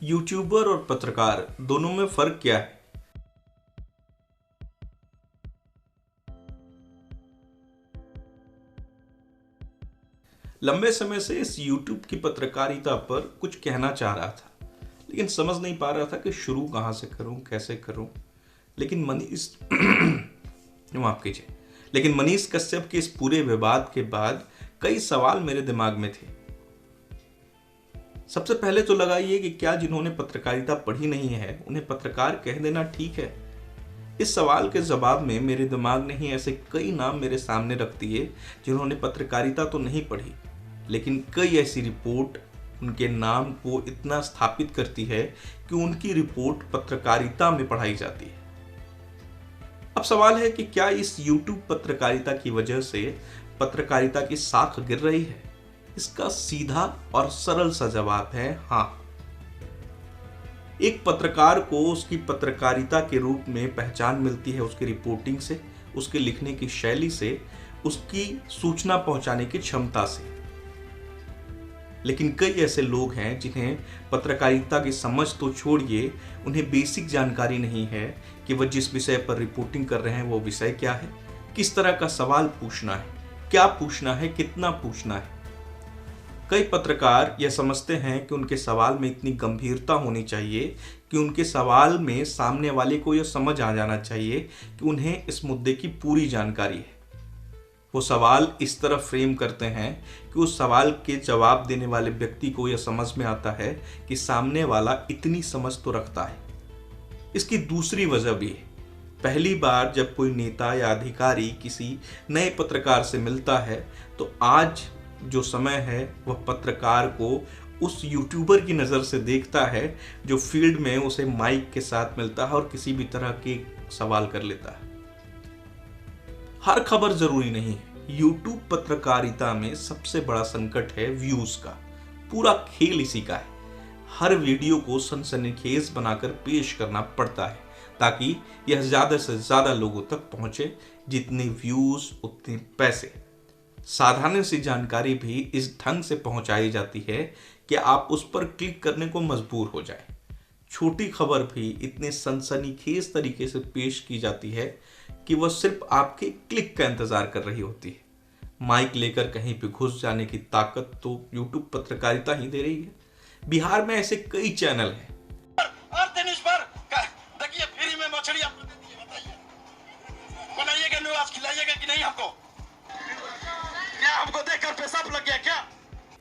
YouTuber और पत्रकार दोनों में फर्क क्या है? लंबे समय से इस यूट्यूब की पत्रकारिता पर कुछ कहना चाह रहा था, लेकिन समझ नहीं पा रहा था कि शुरू कहाँ से करूं, कैसे करूं। लेकिन मनीष माफ कीजिए, लेकिन मनीष कश्यप के इस पूरे विवाद के बाद कई सवाल मेरे दिमाग में थे। सबसे पहले तो लगा ये कि क्या जिन्होंने पत्रकारिता पढ़ी नहीं है उन्हें पत्रकार कह देना ठीक है? इस सवाल के जवाब में मेरे दिमाग ने ही ऐसे कई नाम मेरे सामने रख दिए जिन्होंने पत्रकारिता तो नहीं पढ़ी, लेकिन कई ऐसी रिपोर्ट उनके नाम को इतना स्थापित करती है कि उनकी रिपोर्ट पत्रकारिता में पढ़ाई जाती है। अब सवाल है कि क्या इस YouTube पत्रकारिता की वजह से पत्रकारिता की साख गिर रही है? इसका सीधा और सरल सा जवाब है हाँ। एक पत्रकार को उसकी पत्रकारिता के रूप में पहचान मिलती है उसकी रिपोर्टिंग से, उसके लिखने की शैली से, उसकी सूचना पहुंचाने की क्षमता से। लेकिन कई ऐसे लोग हैं जिन्हें पत्रकारिता की समझ तो छोड़िए, उन्हें बेसिक जानकारी नहीं है कि वह जिस विषय पर रिपोर्टिंग कर रहे हैं वो विषय क्या है, किस तरह का सवाल पूछना है, क्या पूछना है, कितना पूछना है। कई पत्रकार यह समझते हैं कि उनके सवाल में इतनी गंभीरता होनी चाहिए कि उनके सवाल में सामने वाले को यह समझ आ जाना चाहिए कि उन्हें इस मुद्दे की पूरी जानकारी है। वो सवाल इस तरह फ्रेम करते हैं कि उस सवाल के जवाब देने वाले व्यक्ति को यह समझ में आता है कि सामने वाला इतनी समझ तो रखता है। इसकी दूसरी वजह भी है। पहली बार जब कोई नेता या अधिकारी किसी नए पत्रकार से मिलता है तो आज जो समय है वह पत्रकार को उस यूट्यूबर की नज़र से देखता है जो फील्ड में उसे माइक के साथ मिलता है और किसी भी तरह के सवाल कर लेता है। हर खबर जरूरी नहीं है। यूट्यूब पत्रकारिता में सबसे बड़ा संकट है व्यूज का। पूरा खेल इसी का है। हर वीडियो को सनसनीखेज बनाकर पेश करना पड़ता है ताकि यह ज्यादा से ज्यादा लोगों तक पहुंचे। जितने व्यूज उतने पैसे। साधारण सी जानकारी भी इस ढंग से पहुंचाई जाती है कि आप उस पर क्लिक करने को मजबूर हो जाए। छोटी खबर भी इतने सनसनीखेज तरीके से पेश की जाती है कि वह सिर्फ आपके क्लिक का इंतजार कर रही होती है। माइक लेकर कहीं पे घुस जाने की ताकत तो YouTube पत्रकारिता ही दे रही है। बिहार में ऐसे कई चैनल हैं। और दिनेश पर देखिए फ्री में मछली आपको दे दी है, बताइए बनाइएगा न्यूज खिलाइएगा कि नहीं हमको? क्या हमको देखकर पेशाब लग गया क्या?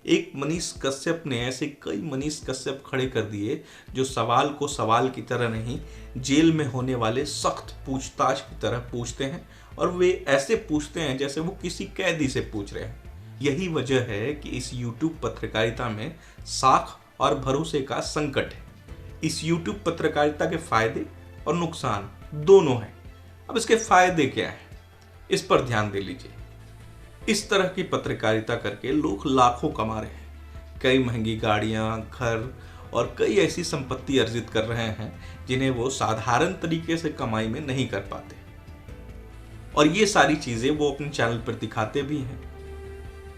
एक मनीष कश्यप ने ऐसे कई मनीष कश्यप खड़े कर दिए जो सवाल को सवाल की तरह नहीं, जेल में होने वाले सख्त पूछताछ की तरह पूछते हैं और वे ऐसे पूछते हैं जैसे वो किसी कैदी से पूछ रहे हैं। यही वजह है कि इस YouTube पत्रकारिता में साख और भरोसे का संकट है। इस YouTube पत्रकारिता के फायदे और नुकसान दोनों हैं। अब इसके फायदे क्या हैं, इस पर ध्यान दे लीजिए। इस तरह की पत्रकारिता करके लोग लाखों कमा रहे हैं। कई महंगी गाड़ियां, घर और कई ऐसी संपत्ति अर्जित कर रहे हैं जिन्हें वो साधारण तरीके से कमाई में नहीं कर पाते। और ये सारी चीजें वो अपने चैनल पर दिखाते भी हैं।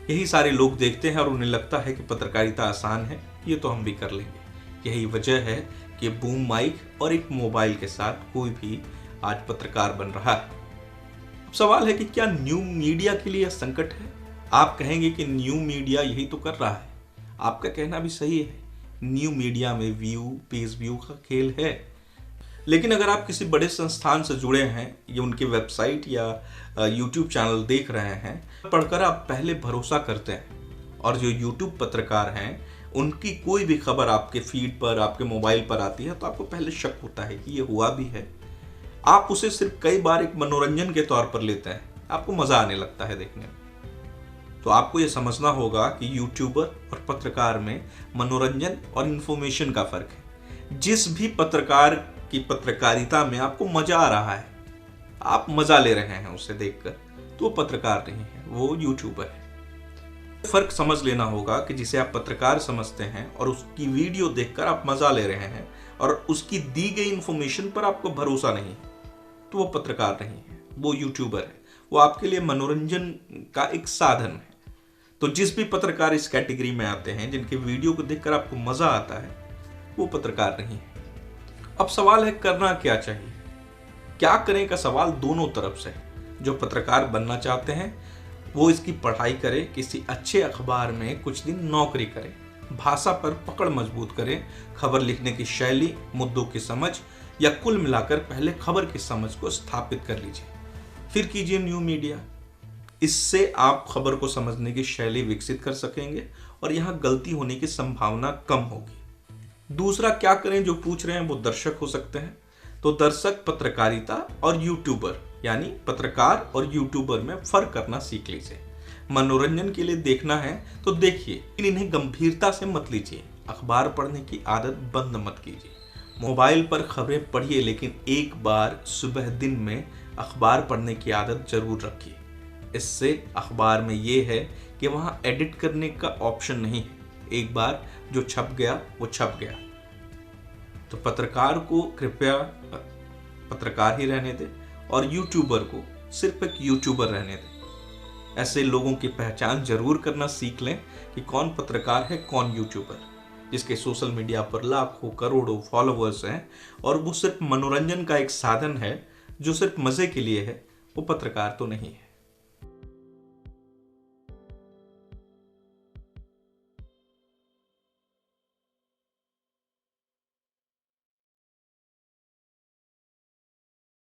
यही सारे लोग देखते हैं और उन्हें लगता है कि पत्रकारिता आसान है, ये तो हम भी कर लेंगे। यही वजह है कि बूम माइक और एक मोबाइल के साथ कोई भी आज पत्रकार बन रहा है। सवाल है कि क्या न्यू मीडिया के लिए यह संकट है? आप कहेंगे कि न्यू मीडिया यही तो कर रहा है। आपका कहना भी सही है। न्यू मीडिया में व्यू, पेज व्यू का खेल है। लेकिन अगर आप किसी बड़े संस्थान से जुड़े हैं या उनकी वेबसाइट या यूट्यूब चैनल देख रहे हैं, पढ़कर आप पहले भरोसा करते हैं। और जो यूट्यूब पत्रकार हैं उनकी कोई भी खबर आपके फीड पर, आपके मोबाइल पर आती है तो आपको पहले शक होता है कि ये हुआ भी है। आप उसे सिर्फ कई बार एक मनोरंजन के तौर पर लेते हैं, आपको मजा आने लगता है देखने में। तो आपको यह समझना होगा कि यूट्यूबर और पत्रकार में मनोरंजन और इंफॉर्मेशन का फर्क है। जिस भी पत्रकार की पत्रकारिता में आपको मजा आ रहा है, आप मजा ले रहे हैं उसे देखकर, तो वो पत्रकार नहीं है, वो यूट्यूबर है। फर्क समझ लेना होगा कि जिसे आप पत्रकार समझते हैं और उसकी वीडियो देखकर आप मजा ले रहे हैं और उसकी दी गई इंफॉर्मेशन पर आपको भरोसा नहीं है, तो वो पत्रकार नहीं है, वो यूट्यूबर है। वो आपके लिए मनोरंजन का एक साधन है। तो जिस भी पत्रकार इस कैटेगरी में आते हैं, जिनके वीडियो को देखकर आपको मजा आता है, वो पत्रकार नहीं है। अब सवाल है करना क्या चाहिए, क्या करें का सवाल दोनों तरफ से है। जो पत्रकार बनना चाहते हैं वो इसकी पढ़ाई करे, किसी अच्छे अखबार में कुछ दिन नौकरी करे, भाषा पर पकड़ मजबूत करें, खबर लिखने की शैली, मुद्दों की समझ, या कुल मिलाकर पहले खबर की समझ को स्थापित कर लीजिए, फिर कीजिए न्यू मीडिया। इससे आप खबर को समझने की शैली विकसित कर सकेंगे और यहाँ गलती होने की संभावना कम होगी। दूसरा क्या करें जो पूछ रहे हैं वो दर्शक हो सकते हैं। तो दर्शक पत्रकारिता और यूट्यूबर यानी पत्रकार और यूट्यूबर में फर्क करना सीख लीजिए। मनोरंजन के लिए देखना है तो देखिए, लेकिन इन्हें गंभीरता से मत लीजिए। अखबार पढ़ने की आदत बंद मत कीजिए। मोबाइल पर खबरें पढ़िए, लेकिन एक बार सुबह दिन में अखबार पढ़ने की आदत जरूर रखिए। इससे अखबार में ये है कि वहाँ एडिट करने का ऑप्शन नहीं है, एक बार जो छप गया वो छप गया। तो पत्रकार को कृपया पत्रकार ही रहने दें और यूट्यूबर को सिर्फ एक यूट्यूबर रहने दें। ऐसे लोगों की पहचान जरूर करना सीख लें कि कौन पत्रकार है, कौन यूट्यूबर, जिसके सोशल मीडिया पर लाखों करोड़ों फॉलोअर्स हैं और वो सिर्फ मनोरंजन का एक साधन है जो सिर्फ मजे के लिए है, वो पत्रकार तो नहीं है।